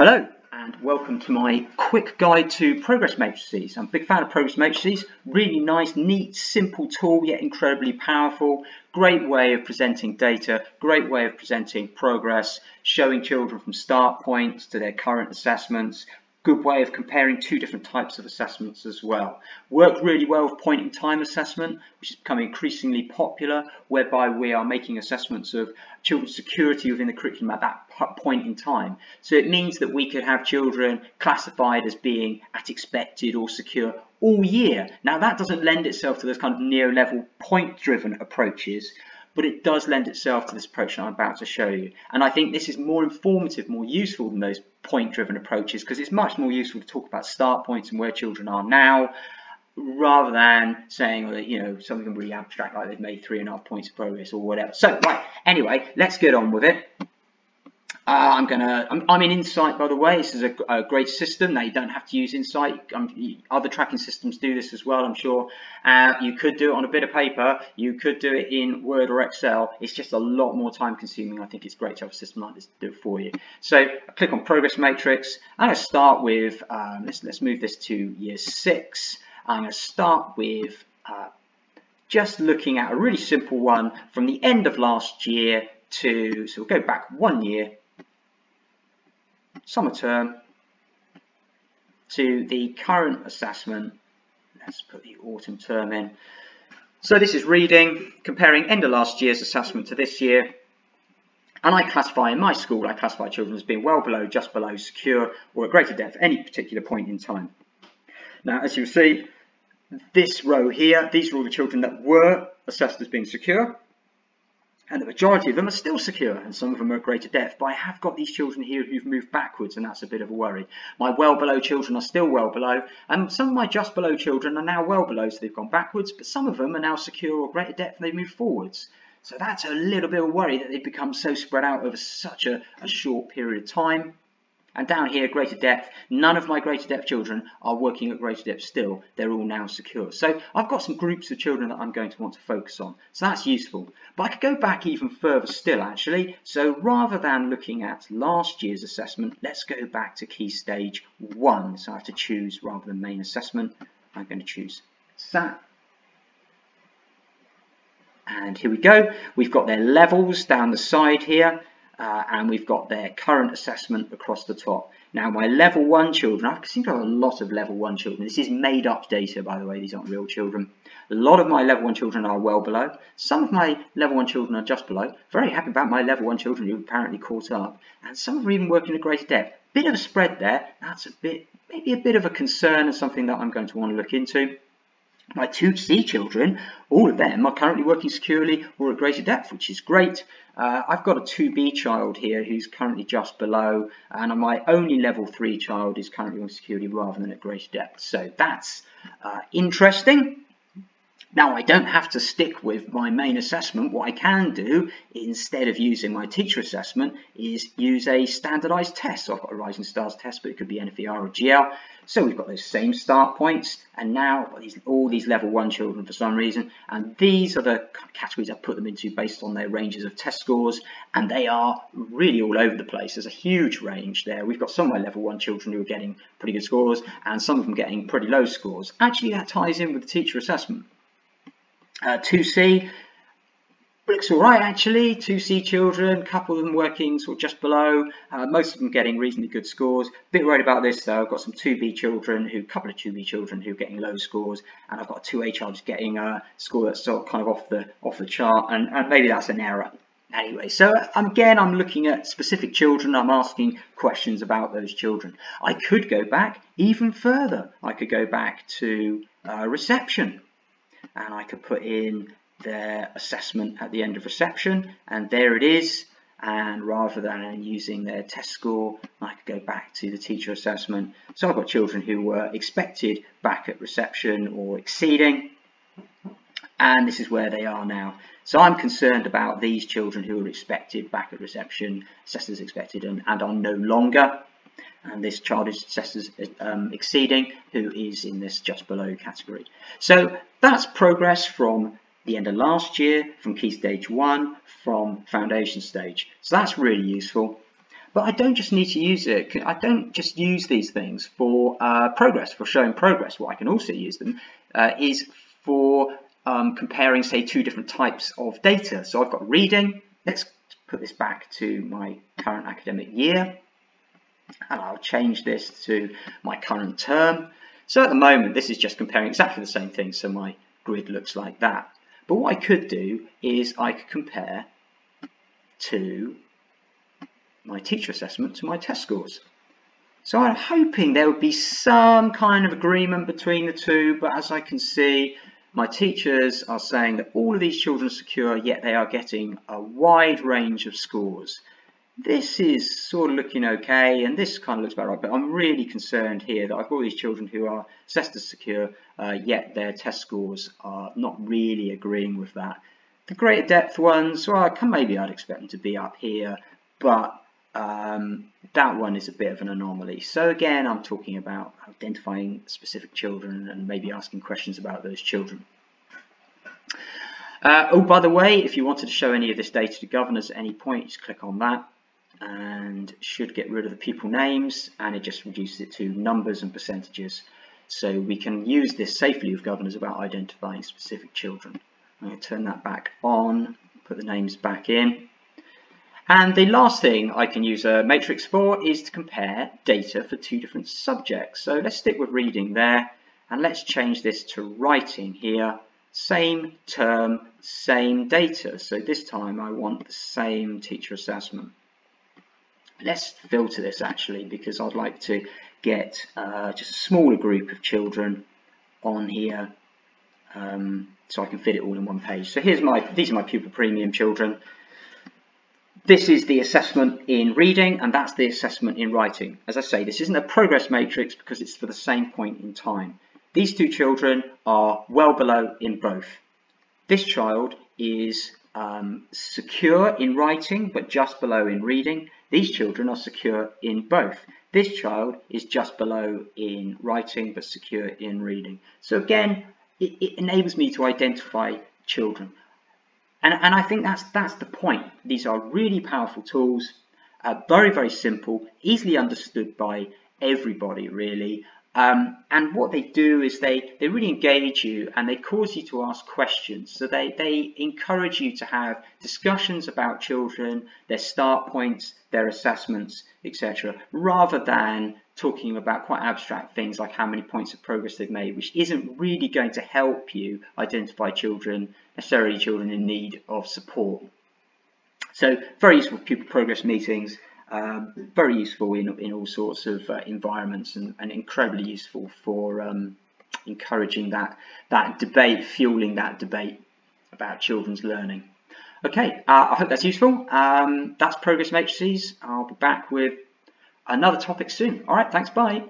Hello and welcome to my quick guide to progress matrices. I'm a big fan of progress matrices. Really nice, neat, simple tool, yet incredibly powerful. Great way of presenting data, great way of presenting progress, showing children from start points to their current assessments. Good way of comparing two different types of assessments as well. Worked really well with point in time assessment, which is becoming increasingly popular, whereby we are making assessments of children's security within the curriculum at that point in time. So it means that we could have children classified as being at expected or secure all year. Now that doesn't lend itself to those kind of neo-level point-driven approaches, but it does lend itself to this approach that I'm about to show you. And I think this is more informative, more useful than those point-driven approaches, because it's much more useful to talk about start points and where children are now, rather than saying that, you know, something really abstract like they've made 3.5 points of progress or whatever. So, right, anyway, let's get on with it. I'm in Insight, by the way. This is a great system. Now you don't have to use Insight. Other tracking systems do this as well, I'm sure. You could do it on a bit of paper. You could do it in Word or Excel. It's just a lot more time consuming. I think it's great to have a system like this to do it for you. So I click on Progress Matrix. I'm going to start with, let's move this to Year 6. I'm going to start with just looking at a really simple one from the end of last year to, so we'll go back 1 year, summer term, to the current assessment. Let's put the autumn term in. So this is reading, comparing end of last year's assessment to this year. And I classify, in my school, I classify children as being well below, just below, secure, or at greater depth at any particular point in time. Now, as you see, this row here, these are all the children that were assessed as being secure. And the majority of them are still secure, and some of them are at greater depth. But I have got these children here who've moved backwards, and that's a bit of a worry. My well below children are still well below, and some of my just below children are now well below, so they've gone backwards, but some of them are now secure or greater depth and they've moved forwards. So that's a little bit of a worry that they've become so spread out over such a short period of time. And down here, greater depth, none of my greater depth children are working at greater depth still. They're all now secure. So I've got some groups of children that I'm going to want to focus on. So that's useful. But I could go back even further still, actually. So rather than looking at last year's assessment, let's go back to Key Stage 1. So I have to choose, rather than main assessment, I'm going to choose SAT. And here we go. We've got their levels down the side here. And we've got their current assessment across the top. Now my level 1 children, I seem to have a lot of level 1 children. This is made up data, by the way, these aren't real children. A lot of my level 1 children are well below. Some of my level 1 children are just below. Very happy about my level 1 children who apparently caught up. And some of them are even working at greater depth. Bit of a spread there. That's maybe a bit of a concern and something that I'm going to want to look into. My 2C children, all of them are currently working securely or at greater depth, which is great. I've got a 2B child here who's currently just below, and my only level 3 child is currently on securely rather than at greater depth. So that's interesting. Now, I don't have to stick with my main assessment. What I can do, instead of using my teacher assessment, is use a standardized test. So I've got a Rising Stars test, but it could be NFER or GL. So we've got those same start points, and now I've got all these level 1 children for some reason, and these are the categories I put them into based on their ranges of test scores, and they are really all over the place. There's a huge range there. We've got some of my level 1 children who are getting pretty good scores, and some of them getting pretty low scores. Actually, that ties in with the teacher assessment. 2C looks all right, actually. 2C children, a couple of them working sort of just below, most of them getting reasonably good scores. Bit worried about this though. I've got some 2B children, a couple of 2B children who are getting low scores, and I've got a 2A child who's getting a score that's sort of kind of off the chart, and maybe that's an error. Anyway, so again, I'm looking at specific children. I'm asking questions about those children. I could go back even further. I could go back to reception. And I could put in their assessment at the end of reception, and there it is. And rather than using their test score, I could go back to the teacher assessment. So I've got children who were expected back at reception or exceeding, and this is where they are now. So I'm concerned about these children who are expected back at reception, assessed as expected, and are no longer. And this child is assessed as exceeding, who is in this just below category. So that's progress from the end of last year, from Key Stage 1, from Foundation Stage. So that's really useful. But I don't just need to use it. I don't just use these things for progress, for showing progress. What I can also use them is for comparing, say, two different types of data. So I've got reading. Let's put this back to my current academic year. And I'll change this to my current term. So at the moment, this is just comparing exactly the same thing. So my grid looks like that. But what I could do is I could compare to my teacher assessment to my test scores. So I'm hoping there would be some kind of agreement between the two, but as I can see, my teachers are saying that all of these children are secure, yet they are getting a wide range of scores. This is sort of looking okay, and this kind of looks about right, but I'm really concerned here that I've got all these children who are assessed as secure, yet their test scores are not really agreeing with that. The greater depth ones, well, maybe I'd expect them to be up here, but that one is a bit of an anomaly. So again, I'm talking about identifying specific children and maybe asking questions about those children. Oh, by the way, if you wanted to show any of this data to governors at any point, just click on that and should get rid of the pupil names, and it just reduces it to numbers and percentages. So we can use this safely with governors about identifying specific children. I'm going to turn that back on, put the names back in. And the last thing I can use a matrix for is to compare data for two different subjects. So let's stick with reading there, and let's change this to writing here. Same term, same data. So this time I want the same teacher assessment. Let's filter this actually, because I'd like to get just a smaller group of children on here, so I can fit it all in one page. So these are my pupil premium children. This is the assessment in reading, and that's the assessment in writing. As I say, this isn't a progress matrix because it's for the same point in time. These two children are well below in both. This child is secure in writing, but just below in reading. These children are secure in both. This child is just below in writing, but secure in reading. So again, it enables me to identify children. And I think that's the point. These are really powerful tools, very, very simple, easily understood by everybody, really. And what they do is they really engage you, and they cause you to ask questions. So they encourage you to have discussions about children, their start points, their assessments, etc., rather than talking about quite abstract things like how many points of progress they've made, which isn't really going to help you identify children, necessarily children in need of support. So very useful pupil progress meetings. Very useful in all sorts of environments, and incredibly useful for encouraging that debate, fueling that debate about children's learning. Okay, I hope that's useful. That's Progress Matrices. I'll be back with another topic soon. All right, thanks, bye.